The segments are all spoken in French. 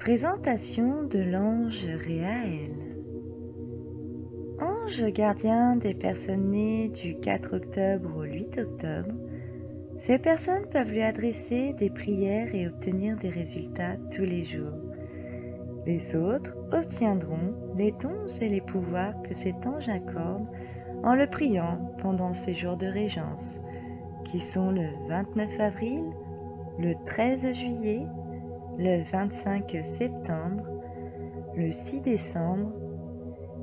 Présentation de l'ange Réaël. Ange gardien des personnes nées du 4 octobre au 8 octobre, ces personnes peuvent lui adresser des prières et obtenir des résultats tous les jours. Les autres obtiendront les dons et les pouvoirs que cet ange accorde en le priant pendant ces jours de régence, qui sont le 29 avril, le 13 juillet, le 25 septembre, le 6 décembre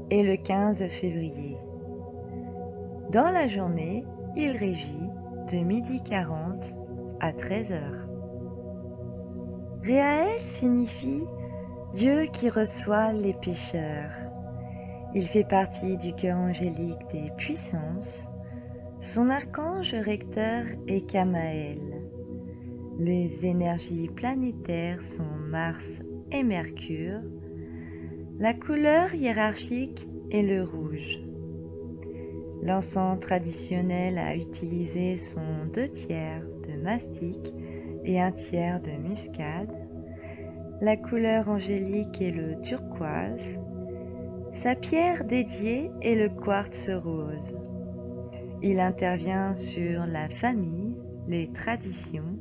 et le 15 février. Dans la journée, il régit de 12h40 à 13h. Réaël signifie Dieu qui reçoit les pécheurs. Il fait partie du cœur angélique des puissances. Son archange recteur est Camaël. Les énergies planétaires sont Mars et Mercure. La couleur hiérarchique est le rouge. L'encens traditionnel à utiliser sont 2/3 de mastic et 1/3 de muscade. La couleur angélique est le turquoise. Sa pierre dédiée est le quartz rose. Il intervient sur la famille, les traditions,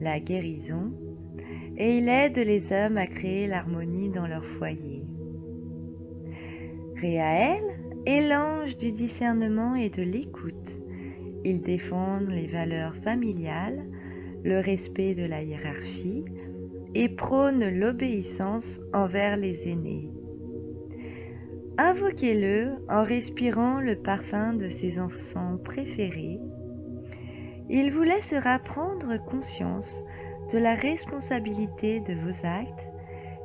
la guérison, et il aide les hommes à créer l'harmonie dans leur foyer. Réaël est l'ange du discernement et de l'écoute. Il défend les valeurs familiales, le respect de la hiérarchie et prône l'obéissance envers les aînés. Invoquez-le en respirant le parfum de ses encens préférés. Il vous laissera prendre conscience de la responsabilité de vos actes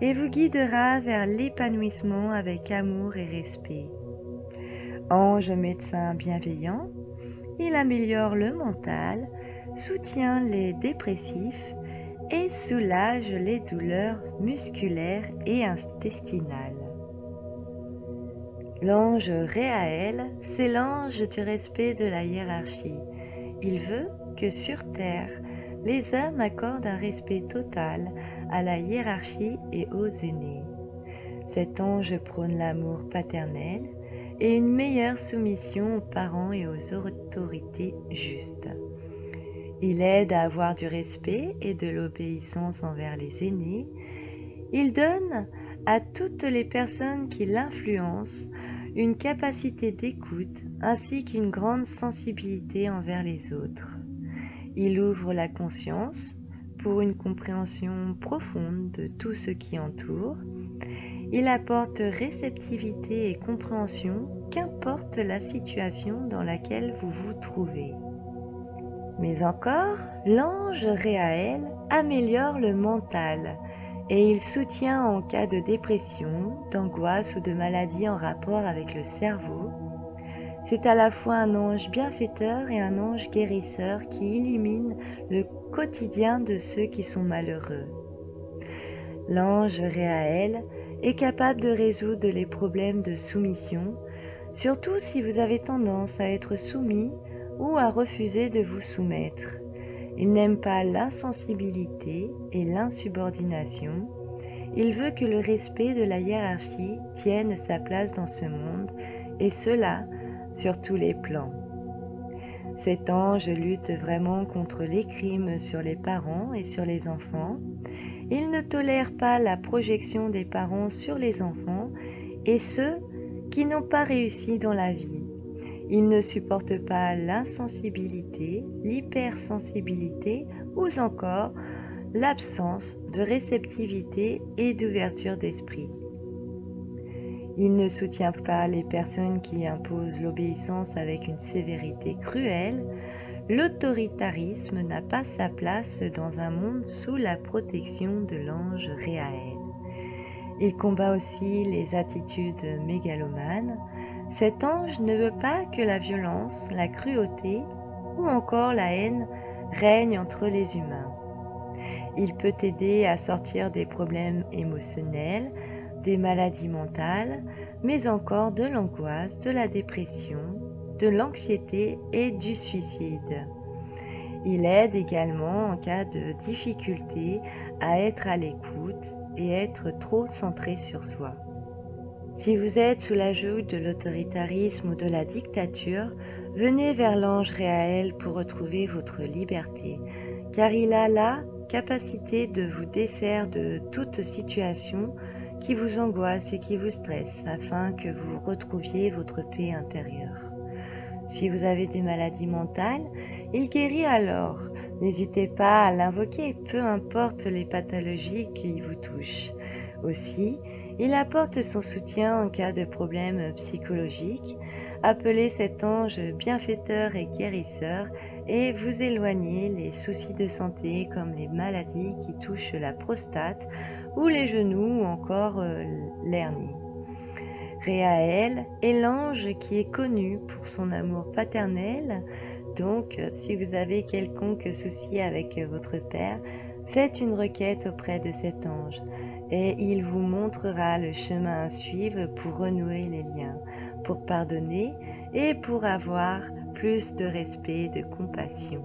et vous guidera vers l'épanouissement avec amour et respect. Ange médecin bienveillant, il améliore le mental, soutient les dépressifs et soulage les douleurs musculaires et intestinales. L'ange Réaël, c'est l'ange du respect de la hiérarchie. Il veut que sur Terre, les hommes accordent un respect total à la hiérarchie et aux aînés. Cet ange prône l'amour paternel et une meilleure soumission aux parents et aux autorités justes. Il aide à avoir du respect et de l'obéissance envers les aînés. Il donne à toutes les personnes qui l'influencent une capacité d'écoute ainsi qu'une grande sensibilité envers les autres. Il ouvre la conscience pour une compréhension profonde de tout ce qui entoure. Il apporte réceptivité et compréhension, qu'importe la situation dans laquelle vous vous trouvez. Mais encore, l'ange Réaël améliore le mental et il soutient en cas de dépression, d'angoisse ou de maladie en rapport avec le cerveau. C'est à la fois un ange bienfaiteur et un ange guérisseur qui illumine le quotidien de ceux qui sont malheureux. L'ange Réaël est capable de résoudre les problèmes de soumission, surtout si vous avez tendance à être soumis ou à refuser de vous soumettre. Il n'aime pas l'insensibilité et l'insubordination. Il veut que le respect de la hiérarchie tienne sa place dans ce monde, et cela sur tous les plans. Cet ange lutte vraiment contre les crimes sur les parents et sur les enfants. Il ne tolère pas la projection des parents sur les enfants et ceux qui n'ont pas réussi dans la vie. Il ne supporte pas l'insensibilité, l'hypersensibilité ou encore l'absence de réceptivité et d'ouverture d'esprit. Il ne soutient pas les personnes qui imposent l'obéissance avec une sévérité cruelle. L'autoritarisme n'a pas sa place dans un monde sous la protection de l'ange Réaël. Il combat aussi les attitudes mégalomanes. Cet ange ne veut pas que la violence, la cruauté ou encore la haine règnent entre les humains. Il peut aider à sortir des problèmes émotionnels, des maladies mentales, mais encore de l'angoisse, de la dépression, de l'anxiété et du suicide. Il aide également en cas de difficulté à être à l'écoute et être trop centré sur soi. Si vous êtes sous la joug de l'autoritarisme ou de la dictature, venez vers l'ange Réaël pour retrouver votre liberté, car il a la capacité de vous défaire de toute situation qui vous angoisse et qui vous stresse, afin que vous retrouviez votre paix intérieure. Si vous avez des maladies mentales, il guérit alors. N'hésitez pas à l'invoquer, peu importe les pathologies qui vous touchent. Aussi, il apporte son soutien en cas de problèmes psychologiques. Appelez cet ange bienfaiteur et guérisseur et vous éloignez les soucis de santé comme les maladies qui touchent la prostate ou les genoux ou encore l'hernie. Réaël est l'ange qui est connu pour son amour paternel. Donc, si vous avez quelconque souci avec votre père, faites une requête auprès de cet ange et il vous montrera le chemin à suivre pour renouer les liens, pour pardonner et pour avoir plus de respect et de compassion.